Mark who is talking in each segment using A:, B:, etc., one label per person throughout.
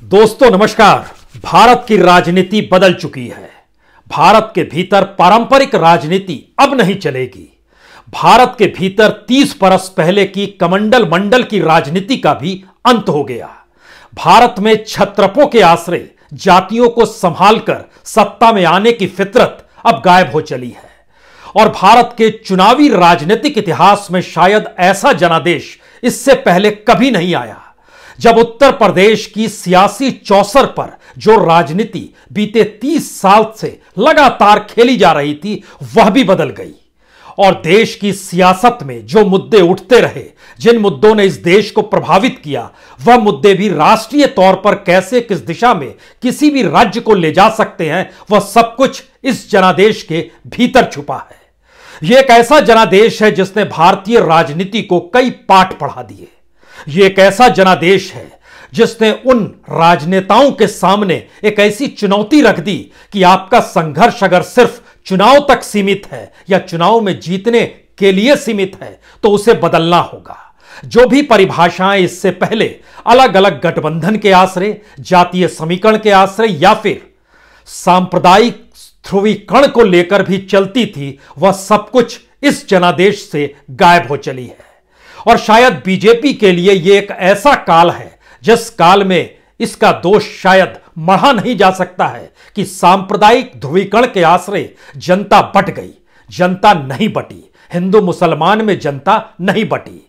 A: दोस्तों नमस्कार। भारत की राजनीति बदल चुकी है। भारत के भीतर पारंपरिक राजनीति अब नहीं चलेगी। भारत के भीतर 30 बरस पहले की कमंडल मंडल की राजनीति का भी अंत हो गया। भारत में छत्रपों के आश्रय जातियों को संभालकर सत्ता में आने की फितरत अब गायब हो चली है और भारत के चुनावी राजनीतिक इतिहास में शायद ऐसा जनादेश इससे पहले कभी नहीं आया जब उत्तर प्रदेश की सियासी चौसर पर जो राजनीति बीते 30 साल से लगातार खेली जा रही थी वह भी बदल गई और देश की सियासत में जो मुद्दे उठते रहे, जिन मुद्दों ने इस देश को प्रभावित किया, वह मुद्दे भी राष्ट्रीय तौर पर कैसे किस दिशा में किसी भी राज्य को ले जा सकते हैं, वह सब कुछ इस जनादेश के भीतर छुपा है। यह एक ऐसा जनादेश है जिसने भारतीय राजनीति को कई पाठ पढ़ा दिए। यह एक ऐसा जनादेश है जिसने उन राजनेताओं के सामने एक ऐसी चुनौती रख दी कि आपका संघर्ष अगर सिर्फ चुनाव तक सीमित है या चुनाव में जीतने के लिए सीमित है तो उसे बदलना होगा। जो भी परिभाषाएं इससे पहले अलग अलग गठबंधन के आश्रय, जातीय समीकरण के आश्रय या फिर सांप्रदायिक ध्रुवीकरण को लेकर भी चलती थी, वह सब कुछ इस जनादेश से गायब हो चली है। और शायद बीजेपी के लिए यह एक ऐसा काल है जिस काल में इसका दोष शायद मढ़ा नहीं जा सकता है कि सांप्रदायिक ध्रुवीकरण के आश्रय जनता बट गई, जनता नहीं बटी, हिंदू मुसलमान में जनता नहीं बटी।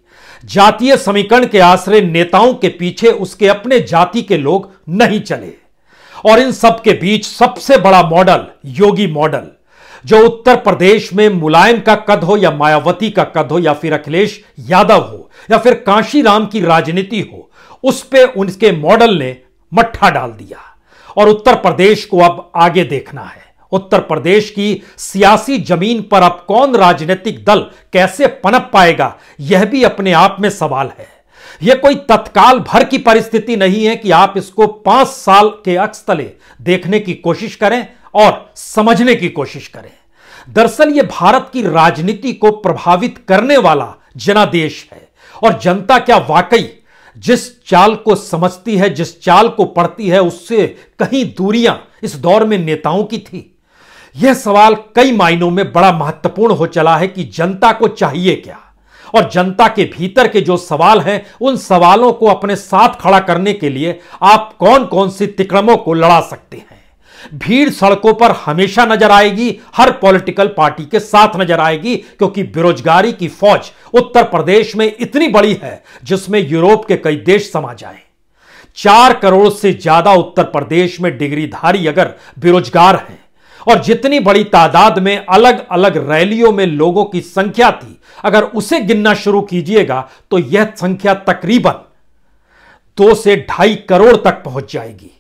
A: जातीय समीकरण के आश्रय नेताओं के पीछे उसके अपने जाति के लोग नहीं चले और इन सब के बीच सबसे बड़ा मॉडल योगी मॉडल, जो उत्तर प्रदेश में मुलायम का कद हो या मायावती का कद हो या फिर अखिलेश यादव हो या फिर कांशीराम की राजनीति हो, उस पे उनके मॉडल ने मट्ठा डाल दिया और उत्तर प्रदेश को अब आगे देखना है। उत्तर प्रदेश की सियासी जमीन पर अब कौन राजनीतिक दल कैसे पनप पाएगा, यह भी अपने आप में सवाल है। यह कोई तत्काल भर की परिस्थिति नहीं है कि आप इसको 5 साल के अक्स तले देखने की कोशिश करें और समझने की कोशिश करें। दरअसल यह भारत की राजनीति को प्रभावित करने वाला जनादेश है और जनता क्या वाकई जिस चाल को समझती है, जिस चाल को पढ़ती है, उससे कहीं दूरियां इस दौर में नेताओं की थी। यह सवाल कई मायनों में बड़ा महत्वपूर्ण हो चला है कि जनता को चाहिए क्या और जनता के भीतर के जो सवाल हैं उन सवालों को अपने साथ खड़ा करने के लिए आप कौन कौन सी तिकड़मों को लड़ा सकते हैं। भीड़ सड़कों पर हमेशा नजर आएगी, हर पॉलिटिकल पार्टी के साथ नजर आएगी, क्योंकि बेरोजगारी की फौज उत्तर प्रदेश में इतनी बड़ी है जिसमें यूरोप के कई देश समा जाएं। 4 करोड़ से ज्यादा उत्तर प्रदेश में डिग्रीधारी अगर बेरोजगार हैं और जितनी बड़ी तादाद में अलग अलग रैलियों में लोगों की संख्या थी, अगर उसे गिनना शुरू कीजिएगा तो यह संख्या तकरीबन 2 से 2.5 करोड़ तक पहुंच जाएगी।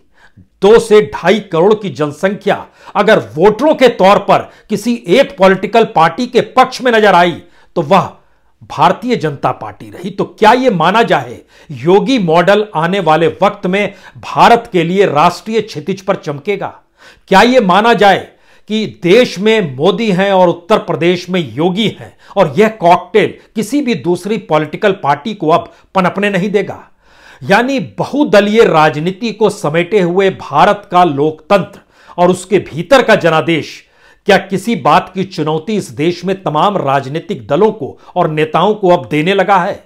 A: 2 से 2.5 करोड़ की जनसंख्या अगर वोटरों के तौर पर किसी एक पॉलिटिकल पार्टी के पक्ष में नजर आई तो वह भारतीय जनता पार्टी रही। तो क्या यह माना जाए योगी मॉडल आने वाले वक्त में भारत के लिए राष्ट्रीय क्षितिज पर चमकेगा? क्या यह माना जाए कि देश में मोदी हैं और उत्तर प्रदेश में योगी हैं और यह कॉकटेल किसी भी दूसरी पॉलिटिकल पार्टी को अब पनपने नहीं देगा? यानी बहुदलीय राजनीति को समेटे हुए भारत का लोकतंत्र और उसके भीतर का जनादेश क्या किसी बात की चुनौती इस देश में तमाम राजनीतिक दलों को और नेताओं को अब देने लगा है,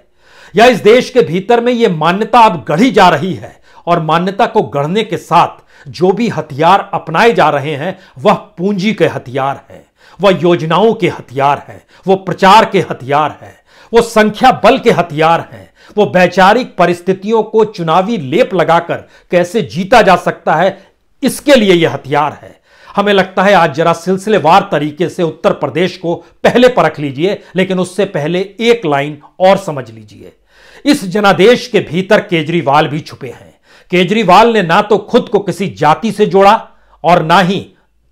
A: या इस देश के भीतर में यह मान्यता अब गढ़ी जा रही है और मान्यता को गढ़ने के साथ जो भी हथियार अपनाए जा रहे हैं वह पूंजी के हथियार हैं, वह योजनाओं के हथियार हैं, वो प्रचार के हथियार हैं, वो संख्या बल के हथियार हैं, वो वैचारिक परिस्थितियों को चुनावी लेप लगाकर कैसे जीता जा सकता है, इसके लिए यह हथियार है। हमें लगता है आज जरा सिलसिलेवार तरीके से उत्तर प्रदेश को पहले परख लीजिए, लेकिन उससे पहले एक लाइन और समझ लीजिए। इस जनादेश के भीतर केजरीवाल भी छुपे हैं। केजरीवाल ने ना तो खुद को किसी जाति से जोड़ा और ना ही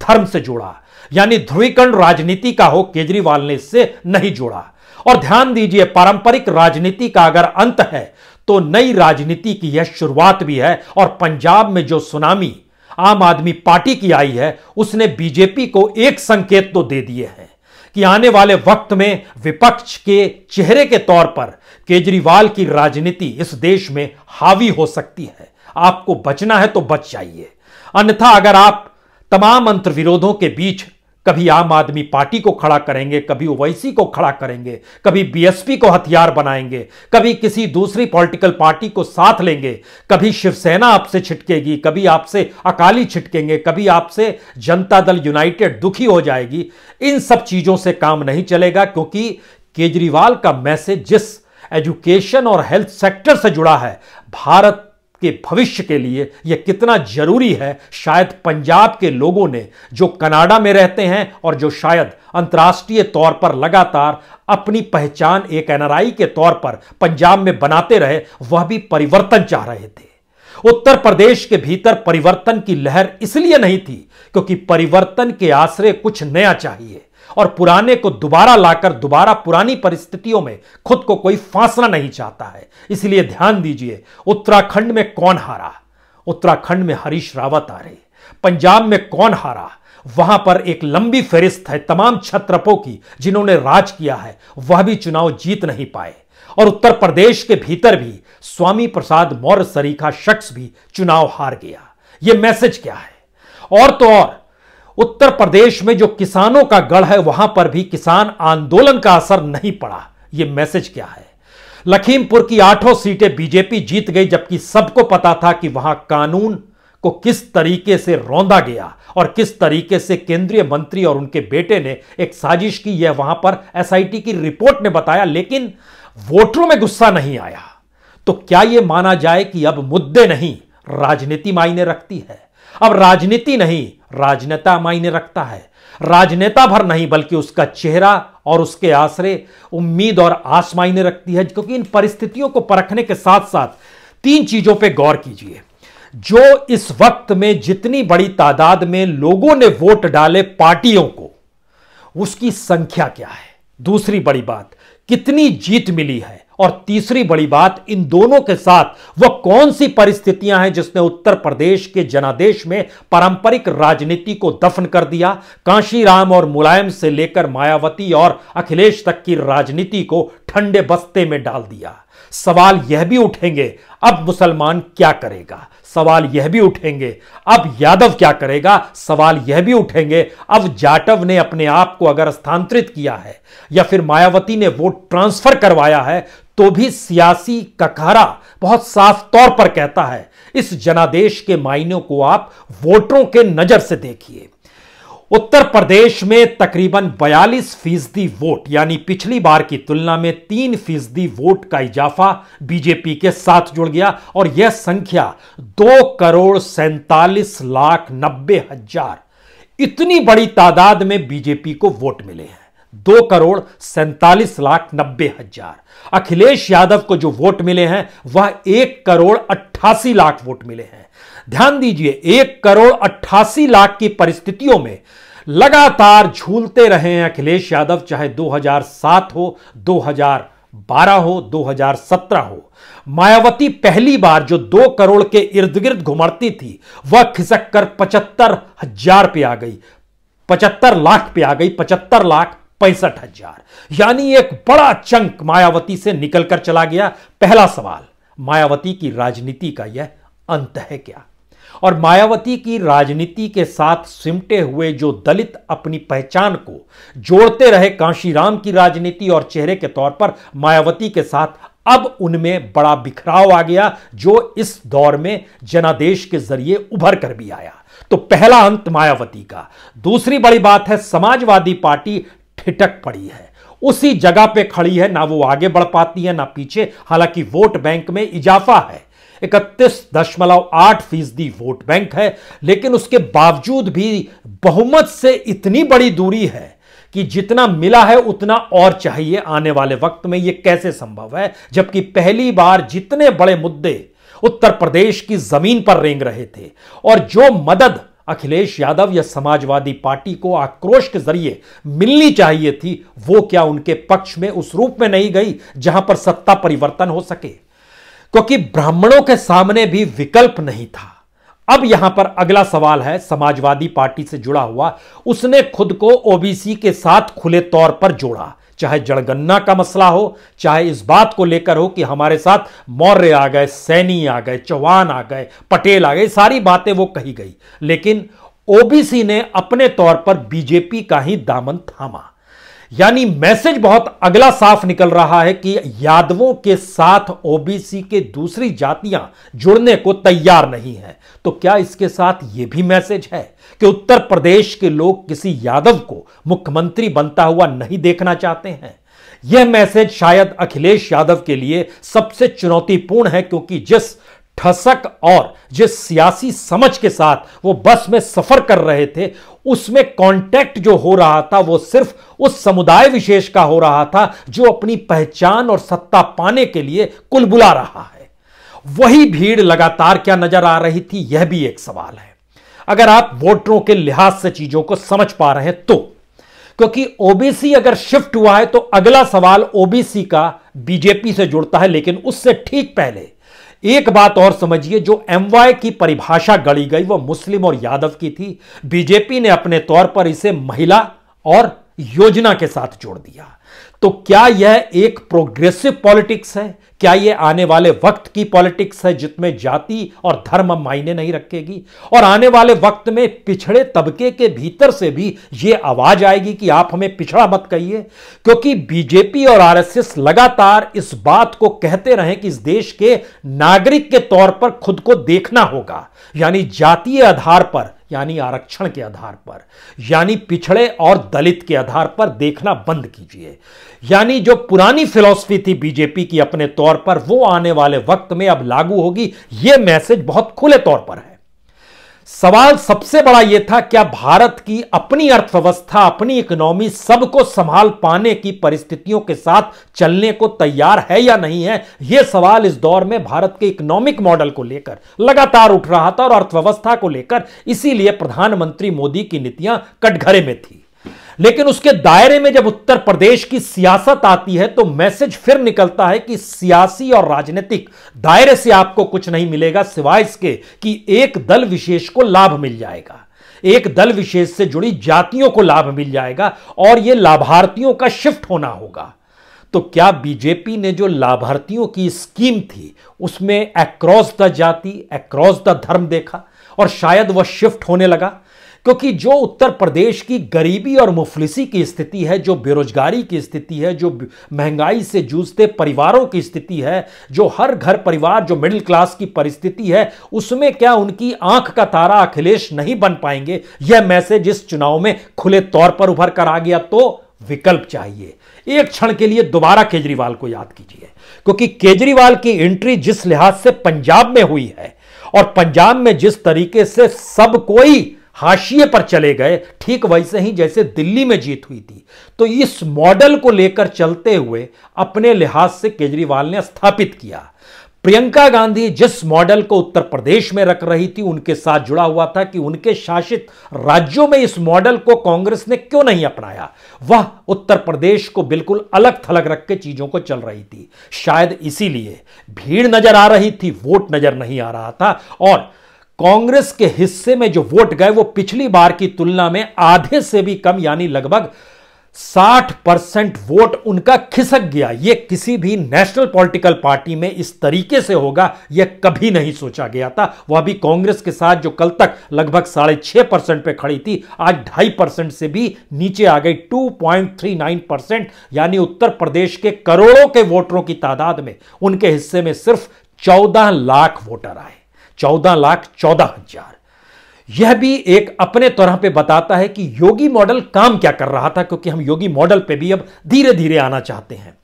A: धर्म से जोड़ा, यानी ध्रुवीकरण राजनीति का हो, केजरीवाल ने इससे नहीं जोड़ा। और ध्यान दीजिए, पारंपरिक राजनीति का अगर अंत है तो नई राजनीति की यह शुरुआत भी है और पंजाब में जो सुनामी आम आदमी पार्टी की आई है उसने बीजेपी को एक संकेत तो दे दिए हैं कि आने वाले वक्त में विपक्ष के चेहरे के तौर पर केजरीवाल की राजनीति इस देश में हावी हो सकती है। आपको बचना है तो बच जाइए, अन्यथा अगर आप तमाम अंतर्विरोधों के बीच कभी आम आदमी पार्टी को खड़ा करेंगे, कभी ओवैसी को खड़ा करेंगे, कभी बीएसपी को हथियार बनाएंगे, कभी किसी दूसरी पॉलिटिकल पार्टी को साथ लेंगे, कभी शिवसेना आपसे छिटकेगी, कभी आपसे अकाली छिटकेंगे, कभी आपसे जनता दल यूनाइटेड दुखी हो जाएगी, इन सब चीजों से काम नहीं चलेगा। क्योंकि केजरीवाल का मैसेज जिस एजुकेशन और हेल्थ सेक्टर से जुड़ा है, भारत के भविष्य के लिए यह कितना जरूरी है, शायद पंजाब के लोगों ने जो कनाडा में रहते हैं और जो शायद अंतर्राष्ट्रीय तौर पर लगातार अपनी पहचान एक एनआरआई के तौर पर पंजाब में बनाते रहे, वह भी परिवर्तन चाह रहे थे। उत्तर प्रदेश के भीतर परिवर्तन की लहर इसलिए नहीं थी क्योंकि परिवर्तन के आश्रय कुछ नया चाहिए और पुराने को दोबारा लाकर दोबारा पुरानी परिस्थितियों में खुद को कोई फांसना नहीं चाहता है। इसलिए ध्यान दीजिए, उत्तराखंड में कौन हारा? उत्तराखंड में हरीश रावत हारे। पंजाब में कौन हारा? वहां पर एक लंबी फहरिस्त है तमाम क्षत्रपों की जिन्होंने राज किया है, वह भी चुनाव जीत नहीं पाए। और उत्तर प्रदेश के भीतर भी स्वामी प्रसाद मौर्य सरीखा शख्स भी चुनाव हार गया। यह मैसेज क्या है? और तो और उत्तर प्रदेश में जो किसानों का गढ़ है, वहां पर भी किसान आंदोलन का असर नहीं पड़ा। यह मैसेज क्या है? लखीमपुर की 8 सीटें बीजेपी जीत गई, जबकि सबको पता था कि वहां कानून को किस तरीके से रौंदा गया और किस तरीके से केंद्रीय मंत्री और उनके बेटे ने एक साजिश की। यह वहां पर एसआईटी की रिपोर्ट ने बताया, लेकिन वोटरों में गुस्सा नहीं आया। तो क्या यह माना जाए कि अब मुद्दे नहीं, राजनीति मायने रखती है? अब राजनीति नहीं, राजनेता मायने रखता है। राजनेता भर नहीं बल्कि उसका चेहरा और उसके आश्रय उम्मीद और आस मायने रखती है। क्योंकि इन परिस्थितियों को परखने के साथ साथ 3 चीजों पे गौर कीजिए। जो इस वक्त में जितनी बड़ी तादाद में लोगों ने वोट डाले पार्टियों को, उसकी संख्या क्या है? दूसरी बड़ी बात, कितनी जीत मिली है? और तीसरी बड़ी बात, इन दोनों के साथ वह कौन सी परिस्थितियां हैं जिसने उत्तर प्रदेश के जनादेश में पारंपरिक राजनीति को दफन कर दिया, कांशीराम और मुलायम से लेकर मायावती और अखिलेश तक की राजनीति को ठंडे बस्ते में डाल दिया। सवाल यह भी उठेंगे, अब मुसलमान क्या करेगा? सवाल यह भी उठेंगे, अब यादव क्या करेगा? सवाल यह भी उठेंगे, अब जाटव ने अपने आप को अगर स्थानांतरित किया है या फिर मायावती ने वोट ट्रांसफर करवाया है, तो भी सियासी ककारा बहुत साफ तौर पर कहता है, इस जनादेश के मायनों को आप वोटरों के नजर से देखिए। उत्तर प्रदेश में तकरीबन 42% वोट, यानी पिछली बार की तुलना में 3% वोट का इजाफा बीजेपी के साथ जुड़ गया और यह संख्या 2,47,90,000, इतनी बड़ी तादाद में बीजेपी को वोट मिले हैं। 2,47,90,000। अखिलेश यादव को जो वोट मिले हैं वह 1,88,00,000 वोट मिले हैं। ध्यान दीजिए, 1,88,00,000 की परिस्थितियों में लगातार झूलते रहे हैं अखिलेश यादव, चाहे 2007 हो, 2012 हो, 2017 हो। मायावती पहली बार जो 2 करोड़ के इर्द गिर्द घुमड़ती थी, वह खिसक कर 75,000 पे आ गई, 75 लाख पे आ गई, 75,65,000। यानी एक बड़ा चंक मायावती से निकलकर चला गया। पहला सवाल, मायावती की राजनीति का यह अंत है क्या? और मायावती की राजनीति के साथ सिमटे हुए जो दलित अपनी पहचान को जोड़ते रहे कांशीराम की राजनीति और चेहरे के तौर पर मायावती के साथ, अब उनमें बड़ा बिखराव आ गया, जो इस दौर में जनादेश के जरिए उभर कर भी आया। तो पहला अंत मायावती का। दूसरी बड़ी बात है, समाजवादी पार्टी ठिठक पड़ी है, उसी जगह पे खड़ी है, ना वो आगे बढ़ पाती है ना पीछे। हालांकि वोट बैंक में इजाफा है, 31.8% वोट बैंक है, लेकिन उसके बावजूद भी बहुमत से इतनी बड़ी दूरी है कि जितना मिला है उतना और चाहिए। आने वाले वक्त में यह कैसे संभव है, जबकि पहली बार जितने बड़े मुद्दे उत्तर प्रदेश की जमीन पर रेंग रहे थे और जो मदद अखिलेश यादव या समाजवादी पार्टी को आक्रोश के जरिए मिलनी चाहिए थी, वो क्या उनके पक्ष में उस रूप में नहीं गई जहां पर सत्ता परिवर्तन हो सके? क्योंकि ब्राह्मणों के सामने भी विकल्प नहीं था। अब यहां पर अगला सवाल है, समाजवादी पार्टी से जुड़ा हुआ, उसने खुद को ओबीसी के साथ खुले तौर पर जोड़ा, चाहे जनगणना का मसला हो, चाहे इस बात को लेकर हो कि हमारे साथ मौर्य आ गए, सैनी आ गए, चौहान आ गए, पटेल आ गए, सारी बातें वो कही गई, लेकिन ओबीसी ने अपने तौर पर बीजेपी का ही दामन थामा। यानी मैसेज बहुत अगला साफ निकल रहा है कि यादवों के साथ ओबीसी के दूसरी जातियां जुड़ने को तैयार नहीं है। तो क्या इसके साथ यह भी मैसेज है कि उत्तर प्रदेश के लोग किसी यादव को मुख्यमंत्री बनता हुआ नहीं देखना चाहते हैं? यह मैसेज शायद अखिलेश यादव के लिए सबसे चुनौतीपूर्ण है, क्योंकि जिस ठसक और जिस सियासी समझ के साथ वो बस में सफर कर रहे थे, उसमें कांटेक्ट जो हो रहा था वो सिर्फ उस समुदाय विशेष का हो रहा था जो अपनी पहचान और सत्ता पाने के लिए कुलबुला रहा है। वही भीड़ लगातार क्या नजर आ रही थी, यह भी एक सवाल है, अगर आप वोटरों के लिहाज से चीजों को समझ पा रहे हैं तो। क्योंकि ओबीसी अगर शिफ्ट हुआ है तो अगला सवाल ओबीसी का बीजेपी से जुड़ता है, लेकिन उससे ठीक पहले एक बात और समझिए, जो एमवाय की परिभाषा गढ़ी गई वो मुस्लिम और यादव की थी। बीजेपी ने अपने तौर पर इसे महिला और योजना के साथ जोड़ दिया। तो क्या यह एक प्रोग्रेसिव पॉलिटिक्स है? क्या यह आने वाले वक्त की पॉलिटिक्स है जिसमें जाति और धर्म मायने नहीं रखेगी? और आने वाले वक्त में पिछड़े तबके के भीतर से भी यह आवाज आएगी कि आप हमें पिछड़ा मत कहिए? क्योंकि बीजेपी और आरएसएस लगातार इस बात को कहते रहे कि इस देश के नागरिक के तौर पर खुद को देखना होगा, यानी जातीय आधार पर, यानी आरक्षण के आधार पर, यानी पिछड़े और दलित के आधार पर देखना बंद कीजिए। यानी जो पुरानी फिलॉसफी थी बीजेपी की अपने तौर पर, वो आने वाले वक्त में अब लागू होगी। यह मैसेज बहुत खुले तौर पर है। सवाल सबसे बड़ा यह था, क्या भारत की अपनी अर्थव्यवस्था, अपनी इकोनॉमी सबको संभाल पाने की परिस्थितियों के साथ चलने को तैयार है या नहीं है? यह सवाल इस दौर में भारत के इकोनॉमिक मॉडल को लेकर लगातार उठ रहा था और अर्थव्यवस्था को लेकर इसीलिए प्रधानमंत्री मोदी की नीतियां कटघरे में थी। लेकिन उसके दायरे में जब उत्तर प्रदेश की सियासत आती है तो मैसेज फिर निकलता है कि सियासी और राजनीतिक दायरे से आपको कुछ नहीं मिलेगा, सिवाय इसके कि एक दल विशेष को लाभ मिल जाएगा, एक दल विशेष से जुड़ी जातियों को लाभ मिल जाएगा और यह लाभार्थियों का शिफ्ट होना होगा। तो क्या बीजेपी ने जो लाभार्थियों की स्कीम थी उसमें अक्रॉस द जाति, अक्रॉस द धर्म देखा और शायद वह शिफ्ट होने लगा? क्योंकि जो उत्तर प्रदेश की गरीबी और मुफलिसी की स्थिति है, जो बेरोजगारी की स्थिति है, जो महंगाई से जूझते परिवारों की स्थिति है, जो हर घर परिवार, जो मिडिल क्लास की परिस्थिति है, उसमें क्या उनकी आंख का तारा अखिलेश नहीं बन पाएंगे? यह मैसेज इस चुनाव में खुले तौर पर उभर कर आ गया। तो विकल्प चाहिए। एक क्षण के लिए दोबारा केजरीवाल को याद कीजिए, क्योंकि केजरीवाल की एंट्री जिस लिहाज से पंजाब में हुई है और पंजाब में जिस तरीके से सब कोई हाशिए पर चले गए, ठीक वैसे ही जैसे दिल्ली में जीत हुई थी। तो इस मॉडल को लेकर चलते हुए अपने लिहाज से केजरीवाल ने स्थापित किया। प्रियंका गांधी जिस मॉडल को उत्तर प्रदेश में रख रही थी, उनके साथ जुड़ा हुआ था कि उनके शासित राज्यों में इस मॉडल को कांग्रेस ने क्यों नहीं अपनाया। वह उत्तर प्रदेश को बिल्कुल अलग थलग रख के चीजों को चल रही थी। शायद इसीलिए भीड़ नजर आ रही थी, वोट नजर नहीं आ रहा था। और कांग्रेस के हिस्से में जो वोट गए वो पिछली बार की तुलना में आधे से भी कम, यानी लगभग 60% वोट उनका खिसक गया। यह किसी भी नेशनल पॉलिटिकल पार्टी में इस तरीके से होगा यह कभी नहीं सोचा गया था। वह भी कांग्रेस के साथ जो कल तक लगभग 6.5% पे खड़ी थी, आज 2.5% से भी नीचे आ गई, 2.39%। यानी उत्तर प्रदेश के करोड़ों के वोटरों की तादाद में उनके हिस्से में सिर्फ 14 लाख वोटर आए, 14,14,000। यह भी एक अपने तरह पे बताता है कि योगी मॉडल काम क्या कर रहा था, क्योंकि हम योगी मॉडल पे भी अब धीरे धीरे आना चाहते हैं।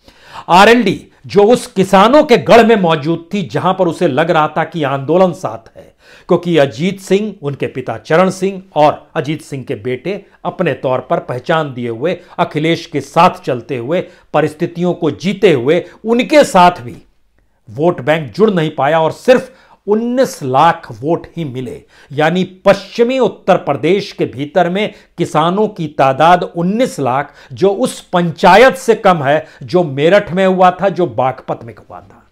A: आरएलडी जो उस किसानों के गढ़ में मौजूद थी जहां पर उसे लग रहा था कि आंदोलन साथ है, क्योंकि अजीत सिंह, उनके पिता चरण सिंह और अजीत सिंह के बेटे अपने तौर पर पहचान दिए हुए अखिलेश के साथ चलते हुए, परिस्थितियों को जीते हुए, उनके साथ भी वोट बैंक जुड़ नहीं पाया और सिर्फ 19 लाख वोट ही मिले। यानी पश्चिमी उत्तर प्रदेश के भीतर में किसानों की तादाद 19 लाख, जो उस पंचायत से कम है जो मेरठ में हुआ था, जो बागपत में हुआ था।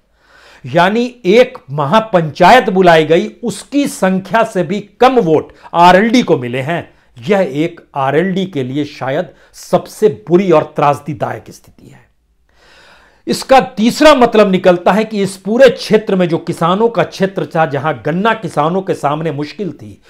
A: यानी एक महापंचायत बुलाई गई, उसकी संख्या से भी कम वोट आरएलडी को मिले हैं। यह एक आरएलडी के लिए शायद सबसे बुरी और त्रासदीदायक स्थिति है। इसका तीसरा मतलब निकलता है कि इस पूरे क्षेत्र में जो किसानों का क्षेत्र था, जहां गन्ना किसानों के सामने मुश्किल थी,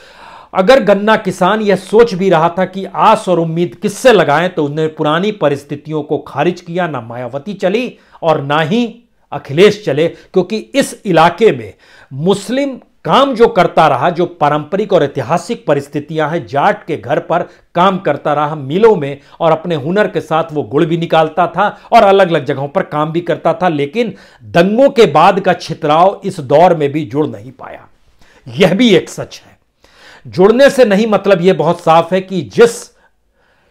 A: अगर गन्ना किसान यह सोच भी रहा था कि आस और उम्मीद किससे लगाएं, तो उन्होंने पुरानी परिस्थितियों को खारिज किया। ना मायावती चली और ना ही अखिलेश चले, क्योंकि इस इलाके में मुस्लिम काम जो करता रहा, जो पारंपरिक और ऐतिहासिक परिस्थितियां हैं, जाट के घर पर काम करता रहा मिलों में, और अपने हुनर के साथ वो गुड़ भी निकालता था और अलग अलग जगहों पर काम भी करता था, लेकिन दंगों के बाद का छितराव इस दौर में भी जुड़ नहीं पाया। यह भी एक सच है। जुड़ने से नहीं मतलब यह बहुत साफ है कि जिस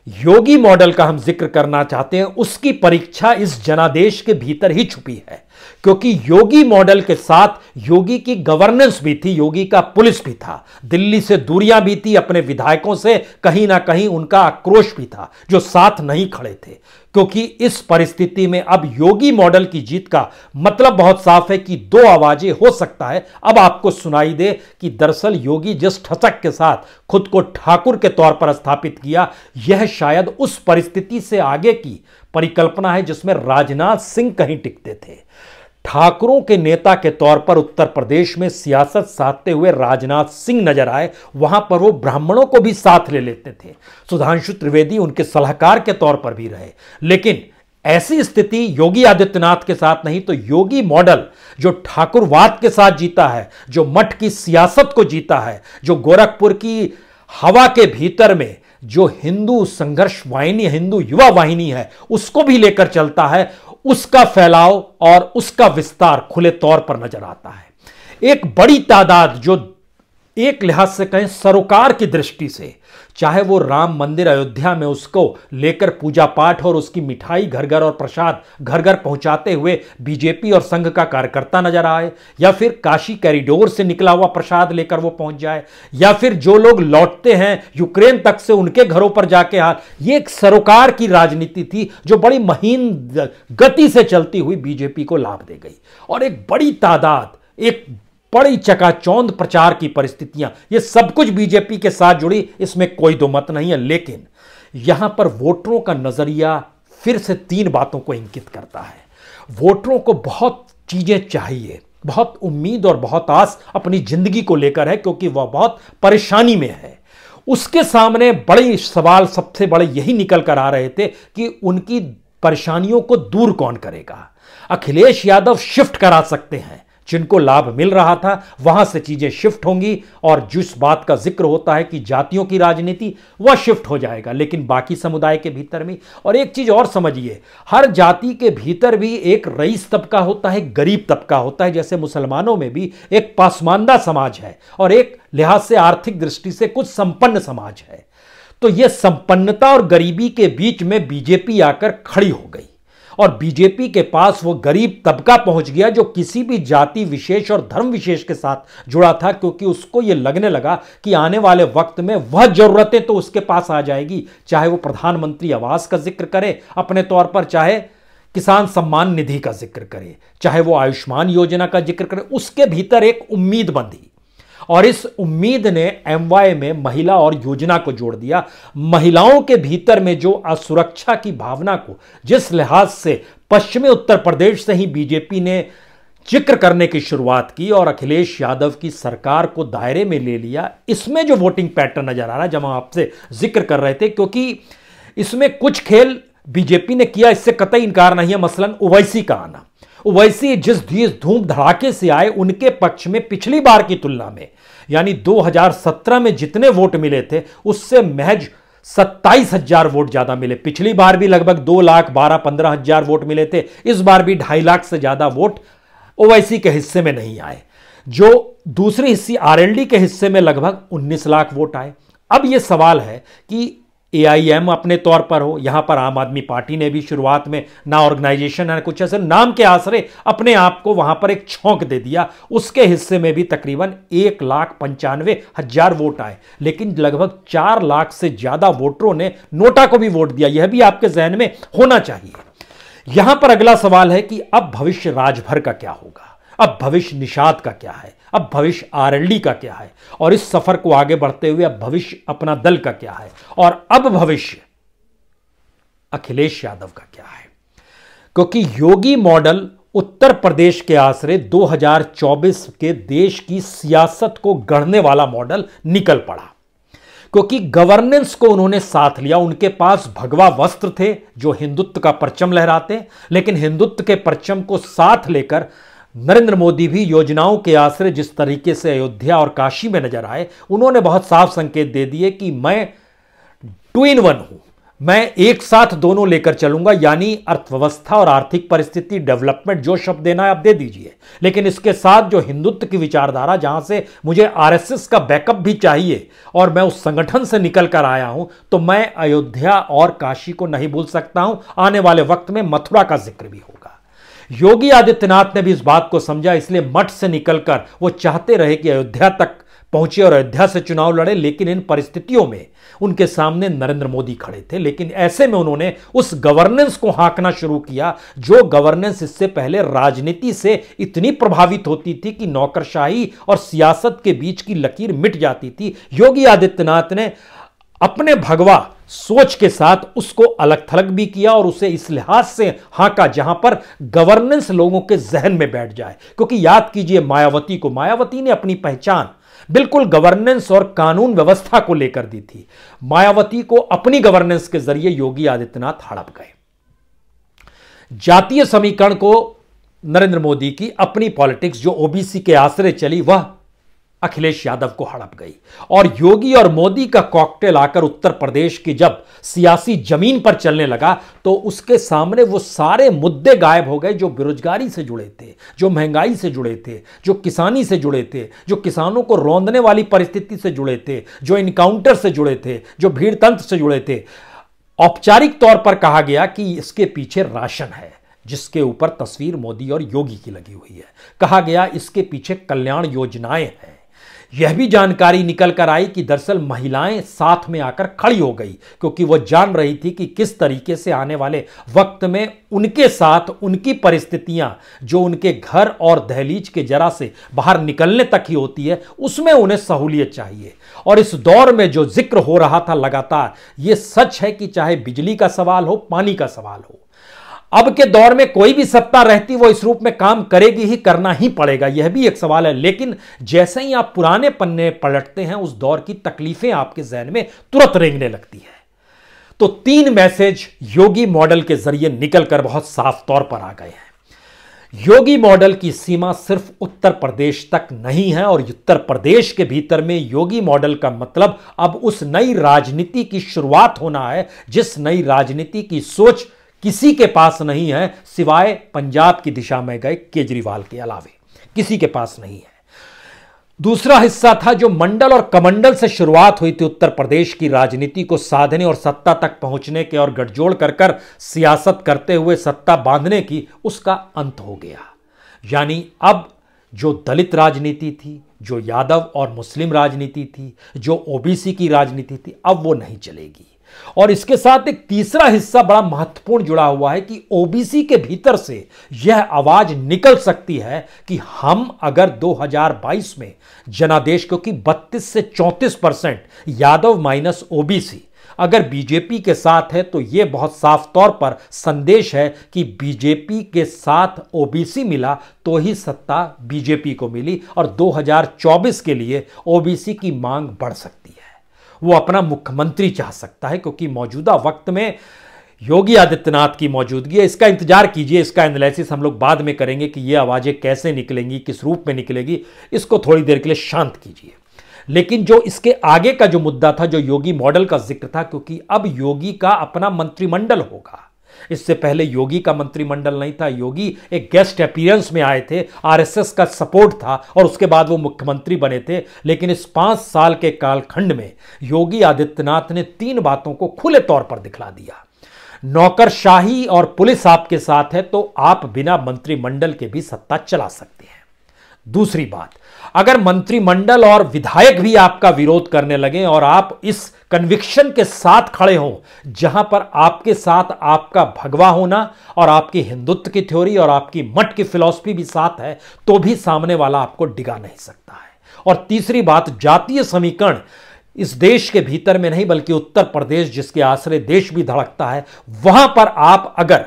A: योगी मॉडल का हम जिक्र करना चाहते हैं, उसकी परीक्षा इस जनादेश के भीतर ही छुपी है, क्योंकि योगी मॉडल के साथ योगी की गवर्नेंस भी थी, योगी का पुलिस भी था, दिल्ली से दूरियां भी थी, अपने विधायकों से कहीं ना कहीं उनका आक्रोश भी था, जो साथ नहीं खड़े थे। क्योंकि इस परिस्थिति में अब योगी मॉडल की जीत का मतलब बहुत साफ है कि दो आवाजें हो सकता है अब आपको सुनाई दे कि दरअसल योगी जिस ठचक के साथ खुद को ठाकुर के तौर पर स्थापित किया, यह शायद उस परिस्थिति से आगे की परिकल्पना है जिसमें राजनाथ सिंह कहीं टिकते थे। ठाकुरों के नेता के तौर पर उत्तर प्रदेश में सियासत साधते हुए राजनाथ सिंह नजर आए, वहां पर वो ब्राह्मणों को भी साथ ले लेते थे। सुधांशु त्रिवेदी उनके सलाहकार के तौर पर भी रहे, लेकिन ऐसी स्थिति योगी आदित्यनाथ के साथ नहीं। तो योगी मॉडल जो ठाकुरवाद के साथ जीता है, जो मठ की सियासत को जीता है, जो गोरखपुर की हवा के भीतर में जो हिंदू संघर्ष वाहिनी, हिंदू युवा वाहिनी है, उसको भी लेकर चलता है, उसका फैलाव और उसका विस्तार खुले तौर पर नजर आता है। एक बड़ी तादाद जो एक लिहाज से कहें सरोकार की दृष्टि से, चाहे वो राम मंदिर अयोध्या में उसको लेकर पूजा पाठ और उसकी मिठाई घर घर और प्रसाद घर घर पहुंचाते हुए बीजेपी और संघ का कार्यकर्ता नजर आए, या फिर काशी कॉरिडोर से निकला हुआ प्रसाद लेकर वो पहुंच जाए, या फिर जो लोग लौटते हैं यूक्रेन तक से उनके घरों पर जाके हाल, ये एक सरोकार की राजनीति थी जो बड़ी महीन गति से चलती हुई बीजेपी को लाभ दे गई। और एक बड़ी तादाद, एक बड़ी चकाचौंध प्रचार की परिस्थितियां, ये सब कुछ बीजेपी के साथ जुड़ी, इसमें कोई दो मत नहीं है। लेकिन यहां पर वोटरों का नजरिया फिर से तीन बातों को इंगित करता है। वोटरों को बहुत चीजें चाहिए, बहुत उम्मीद और बहुत आस अपनी जिंदगी को लेकर है, क्योंकि वह बहुत परेशानी में है। उसके सामने बड़े सवाल सबसे बड़े यही निकल कर आ रहे थे कि उनकी परेशानियों को दूर कौन करेगा। अखिलेश यादव शिफ्ट करा सकते हैं, जिनको लाभ मिल रहा था वहां से चीजें शिफ्ट होंगी, और जिस बात का जिक्र होता है कि जातियों की राजनीति, वह शिफ्ट हो जाएगा, लेकिन बाकी समुदाय के भीतर भी। और एक चीज और समझिए, हर जाति के भीतर भी एक रईस तबका होता है, गरीब तबका होता है। जैसे मुसलमानों में भी एक पासमानदा समाज है और एक लिहाज से आर्थिक दृष्टि से कुछ संपन्न समाज है। तो यह संपन्नता और गरीबी के बीच में बीजेपी आकर खड़ी हो गई, और बीजेपी के पास वो गरीब तबका पहुंच गया जो किसी भी जाति विशेष और धर्म विशेष के साथ जुड़ा था, क्योंकि उसको ये लगने लगा कि आने वाले वक्त में वह जरूरतें तो उसके पास आ जाएगी, चाहे वो प्रधानमंत्री आवास का जिक्र करे अपने तौर पर, चाहे किसान सम्मान निधि का जिक्र करे, चाहे वो आयुष्मान योजना का जिक्र करे, उसके भीतर एक उम्मीद बंधी। और इस उम्मीद ने एमवाय में महिला और योजना को जोड़ दिया। महिलाओं के भीतर में जो असुरक्षा की भावना को जिस लिहाज से पश्चिमी उत्तर प्रदेश से ही बीजेपी ने जिक्र करने की शुरुआत की और अखिलेश यादव की सरकार को दायरे में ले लिया, इसमें जो वोटिंग पैटर्न नजर आ रहा है, जब हम आपसे जिक्र कर रहे थे, क्योंकि इसमें कुछ खेल बीजेपी ने किया, इससे कतई इनकार नहीं है। मसलन ओवैसी का आना, ओवैसी जिस धूम धड़ाके से आए, उनके पक्ष में पिछली बार की तुलना में, यानी 2017 में जितने वोट मिले थे उससे महज 27,000 वोट ज्यादा मिले। पिछली बार भी लगभग 2,12,15,000 वोट मिले थे, इस बार भी 2.5 लाख से ज्यादा वोट ओवैसी के हिस्से में नहीं आए। जो दूसरी हिस्से आरएलडी के हिस्से में लगभग 19 लाख वोट आए। अब यह सवाल है कि एआईएम अपने तौर पर हो, यहां पर आम आदमी पार्टी ने भी शुरुआत में ना ऑर्गेनाइजेशन है कुछ ऐसे, नाम के आसरे अपने आप को वहां पर एक छौंक दे दिया। उसके हिस्से में भी तकरीबन 1,95,000 वोट आए, लेकिन लगभग 4 लाख से ज्यादा वोटरों ने नोटा को भी वोट दिया। यह भी आपके जहन में होना चाहिए। यहां पर अगला सवाल है कि अब भविष्य राजभर का क्या होगा, अब भविष्य निषाद का क्या है, अब भविष्य आरएलडी का क्या है, और इस सफर को आगे बढ़ते हुए अब भविष्य अपना दल का क्या है, और अब भविष्य अखिलेश यादव का क्या है। क्योंकि योगी मॉडल उत्तर प्रदेश के आसरे 2024 के देश की सियासत को गढ़ने वाला मॉडल निकल पड़ा, क्योंकि गवर्नेंस को उन्होंने साथ लिया। उनके पास भगवा वस्त्र थे जो हिंदुत्व का परचम लहराते, लेकिन हिंदुत्व के परचम को साथ लेकर नरेंद्र मोदी भी योजनाओं के आसरे जिस तरीके से अयोध्या और काशी में नजर आए, उन्होंने बहुत साफ संकेत दे दिए कि मैं 2 in 1 हूं, मैं एक साथ दोनों लेकर चलूंगा, यानी अर्थव्यवस्था और आर्थिक परिस्थिति, डेवलपमेंट, जो शब्द देना है आप दे दीजिए, लेकिन इसके साथ जो हिंदुत्व की विचारधारा, जहां से मुझे आरएसएस का बैकअप भी चाहिए और मैं उस संगठन से निकल कर आया हूं, तो मैं अयोध्या और काशी को नहीं भूल सकता हूं। आने वाले वक्त में मथुरा का जिक्र भी होगा। योगी आदित्यनाथ ने भी इस बात को समझा, इसलिए मठ से निकलकर वो चाहते रहे कि अयोध्या तक पहुंचे और अयोध्या से चुनाव लड़े, लेकिन इन परिस्थितियों में उनके सामने नरेंद्र मोदी खड़े थे। लेकिन ऐसे में उन्होंने उस गवर्नेंस को हाँकना शुरू किया, जो गवर्नेंस इससे पहले राजनीति से इतनी प्रभावित होती थी कि नौकरशाही और सियासत के बीच की लकीर मिट जाती थी। योगी आदित्यनाथ ने अपने भगवा सोच के साथ उसको अलग थलग भी किया और उसे इस लिहाज से हाँका जहां पर गवर्नेंस लोगों के जहन में बैठ जाए। क्योंकि याद कीजिए मायावती को, मायावती ने अपनी पहचान बिल्कुल गवर्नेंस और कानून व्यवस्था को लेकर दी थी। मायावती को अपनी गवर्नेंस के जरिए योगी आदित्यनाथ हड़प गए। जातीय समीकरण को नरेंद्र मोदी की अपनी पॉलिटिक्स जो ओबीसी के आसरे चली, वह अखिलेश यादव को हड़प गई। और योगी और मोदी का कॉकटेल आकर उत्तर प्रदेश की जब सियासी जमीन पर चलने लगा, तो उसके सामने वो सारे मुद्दे गायब हो गए जो बेरोजगारी से जुड़े थे, जो महंगाई से जुड़े थे, जो किसानी से जुड़े थे, जो किसानों को रौंदने वाली परिस्थिति से जुड़े थे, जो इनकाउंटर से जुड़े थे, जो भीड़ तंत्र से जुड़े थे। औपचारिक तौर पर कहा गया कि इसके पीछे राशन है, जिसके ऊपर तस्वीर मोदी और योगी की लगी हुई है। कहा गया इसके पीछे कल्याण योजनाएं हैं। यह भी जानकारी निकल कर आई कि दरअसल महिलाएं साथ में आकर खड़ी हो गई, क्योंकि वह जान रही थी कि किस तरीके से आने वाले वक्त में उनके साथ उनकी परिस्थितियां, जो उनके घर और दहलीज के जरा से बाहर निकलने तक ही होती है, उसमें उन्हें सहूलियत चाहिए। और इस दौर में जो जिक्र हो रहा था लगातार, यह सच है कि चाहे बिजली का सवाल हो, पानी का सवाल हो, अब के दौर में कोई भी सत्ता रहती वो इस रूप में काम करेगी ही, करना ही पड़ेगा, यह भी एक सवाल है। लेकिन जैसे ही आप पुराने पन्ने पलटते हैं, उस दौर की तकलीफें आपके जहन में तुरंत रेंगने लगती है। तो 3 मैसेज योगी मॉडल के जरिए निकलकर बहुत साफ तौर पर आ गए हैं। योगी मॉडल की सीमा सिर्फ उत्तर प्रदेश तक नहीं है, और उत्तर प्रदेश के भीतर में योगी मॉडल का मतलब अब उस नई राजनीति की शुरुआत होना है, जिस नई राजनीति की सोच किसी के पास नहीं है, सिवाय पंजाब की दिशा में गए केजरीवाल के अलावे किसी के पास नहीं है। दूसरा हिस्सा था जो मंडल और कमंडल से शुरुआत हुई थी उत्तर प्रदेश की राजनीति को साधने और सत्ता तक पहुंचने के और गठजोड़ कर सियासत करते हुए सत्ता बांधने की, उसका अंत हो गया। यानी अब जो दलित राजनीति थी, जो यादव और मुस्लिम राजनीति थी, जो ओबीसी की राजनीति थी, अब वो नहीं चलेगी। और इसके साथ एक तीसरा हिस्सा बड़ा महत्वपूर्ण जुड़ा हुआ है कि ओबीसी के भीतर से यह आवाज निकल सकती है कि हम अगर 2022 में जनादेश, क्योंकि 32 से 34% यादव माइनस ओबीसी अगर बीजेपी के साथ है, तो यह बहुत साफ तौर पर संदेश है कि बीजेपी के साथ ओबीसी मिला तो ही सत्ता बीजेपी को मिली, और 2024 के लिए ओबीसी की मांग बढ़ सकती है। वो अपना मुख्यमंत्री चाह सकता है, क्योंकि मौजूदा वक्त में योगी आदित्यनाथ की मौजूदगी है। इसका इंतजार कीजिए, इसका एनालिसिस हम लोग बाद में करेंगे कि ये आवाजें कैसे निकलेंगी, किस रूप में निकलेगी, इसको थोड़ी देर के लिए शांत कीजिए। लेकिन जो इसके आगे का जो मुद्दा था, जो योगी मॉडल का जिक्र था, क्योंकि अब योगी का अपना मंत्रिमंडल होगा। इससे पहले योगी का मंत्रिमंडल नहीं था, योगी एक गेस्ट अपीयरेंस में आए थे, आरएसएस का सपोर्ट था, और उसके बाद वो मुख्यमंत्री बने थे। लेकिन इस 5 साल के कालखंड में योगी आदित्यनाथ ने 3 बातों को खुले तौर पर दिखला दिया। नौकरशाही और पुलिस आपके साथ है तो आप बिना मंत्रिमंडल के भी सत्ता चला सकते हैं। दूसरी बात, अगर मंत्रिमंडल और विधायक भी आपका विरोध करने लगे और आप इस कन्विक्शन के साथ खड़े हों, जहां पर आपके साथ आपका भगवा होना और आपकी हिंदुत्व की थ्योरी और आपकी मठ की फिलॉसफी भी साथ है, तो भी सामने वाला आपको डिगा नहीं सकता। और तीसरी बात, जातीय समीकरण इस देश के भीतर में नहीं बल्कि उत्तर प्रदेश जिसके आश्रय देश भी धड़कता है, वहां पर आप अगर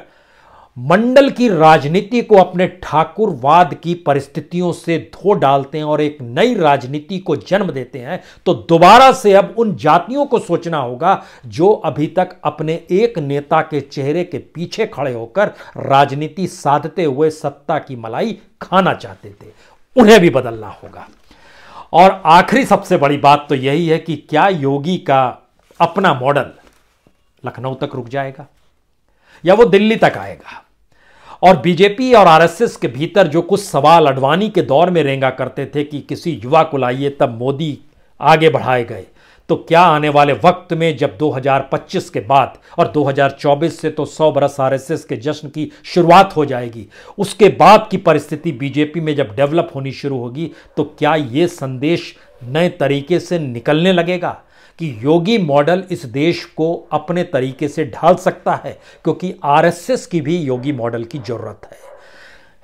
A: मंडल की राजनीति को अपने ठाकुरवाद की परिस्थितियों से धो डालते हैं और एक नई राजनीति को जन्म देते हैं, तो दोबारा से अब उन जातियों को सोचना होगा जो अभी तक अपने एक नेता के चेहरे के पीछे खड़े होकर राजनीति साधते हुए सत्ता की मलाई खाना चाहते थे। उन्हें भी बदलना होगा। और आखिरी सबसे बड़ी बात तो यही है कि क्या योगी का अपना मॉडल लखनऊ तक रुक जाएगा या वो दिल्ली तक आएगा? और बीजेपी और आरएसएस के भीतर जो कुछ सवाल अडवाणी के दौर में रेंगा करते थे कि किसी युवा को लाइए तब मोदी आगे बढ़ाए गए, तो क्या आने वाले वक्त में जब 2025 के बाद और 2024 से तो 100 बरस आरएसएस के जश्न की शुरुआत हो जाएगी, उसके बाद की परिस्थिति बीजेपी में जब डेवलप होनी शुरू होगी, तो क्या ये संदेश नए तरीके से निकलने लगेगा कि योगी मॉडल इस देश को अपने तरीके से ढाल सकता है? क्योंकि आरएसएस की भी योगी मॉडल की जरूरत है।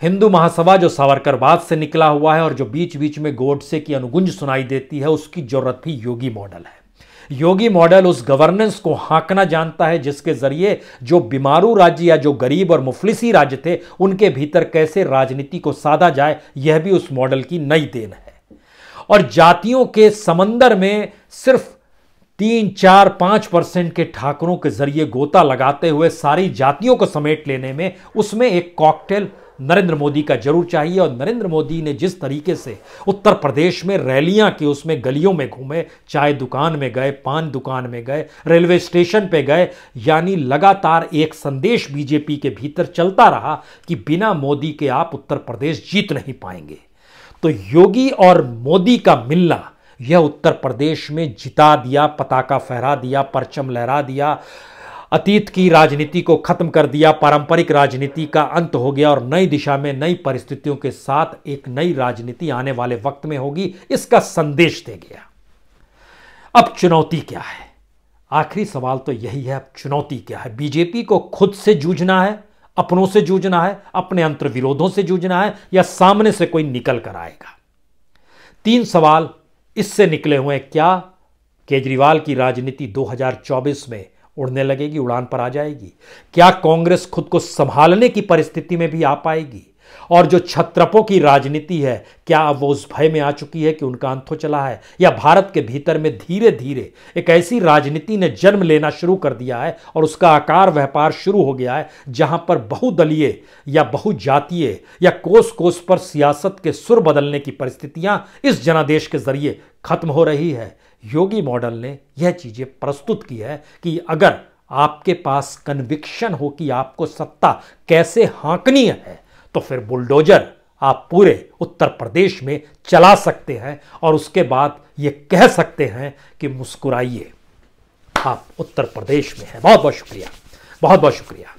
A: हिंदू महासभा जो सावरकरवाद से निकला हुआ है और जो बीच बीच में गोडसे की अनुगुंज सुनाई देती है, उसकी जरूरत भी योगी मॉडल है। योगी मॉडल उस गवर्नेंस को हाँकना जानता है जिसके जरिए जो बीमारू राज्य या जो गरीब और मुफलिसी राज्य थे उनके भीतर कैसे राजनीति को साधा जाए, यह भी उस मॉडल की नई देन है। और जातियों के समंदर में सिर्फ 3-4-5% के ठाकुरों के जरिए गोता लगाते हुए सारी जातियों को समेट लेने में, उसमें एक कॉकटेल नरेंद्र मोदी का जरूर चाहिए। और नरेंद्र मोदी ने जिस तरीके से उत्तर प्रदेश में रैलियां की, उसमें गलियों में घूमे, चाय दुकान में गए, पान दुकान में गए, रेलवे स्टेशन पे गए, यानी लगातार एक संदेश बीजेपी के भीतर चलता रहा कि बिना मोदी के आप उत्तर प्रदेश जीत नहीं पाएंगे। तो योगी और मोदी का मिलना यह उत्तर प्रदेश में जिता दिया, पताका फहरा दिया, परचम लहरा दिया, अतीत की राजनीति को खत्म कर दिया, पारंपरिक राजनीति का अंत हो गया और नई दिशा में नई परिस्थितियों के साथ एक नई राजनीति आने वाले वक्त में होगी, इसका संदेश दे गया। अब चुनौती क्या है? आखिरी सवाल तो यही है, अब चुनौती क्या है? बीजेपी को खुद से जूझना है, अपनों से जूझना है, अपने अंतर विरोधों से जूझना है, या सामने से कोई निकल कर आएगा? 3 सवाल इससे निकले हुए। क्या केजरीवाल की राजनीति 2024 में उड़ने लगेगी, उड़ान पर आ जाएगी? क्या कांग्रेस खुद को संभालने की परिस्थिति में भी आ पाएगी? और जो छत्रपों की राजनीति है, क्या अब वो उस भय में आ चुकी है कि उनका अंत हो चला है? या भारत के भीतर में धीरे धीरे एक ऐसी राजनीति ने जन्म लेना शुरू कर दिया है और उसका आकार व्यापार शुरू हो गया है जहां पर बहुदलीय या बहुजातीय या कोस कोस पर सियासत के सुर बदलने की परिस्थितियां इस जनादेश के जरिए खत्म हो रही है? योगी मॉडल ने यह चीजें प्रस्तुत की है कि अगर आपके पास कन्विक्शन हो कि आपको सत्ता कैसे हाँकनी है, तो फिर बुलडोजर आप पूरे उत्तर प्रदेश में चला सकते हैं और उसके बाद ये कह सकते हैं कि मुस्कुराइए, आप उत्तर प्रदेश में हैं। बहुत बहुत शुक्रिया, बहुत बहुत शुक्रिया।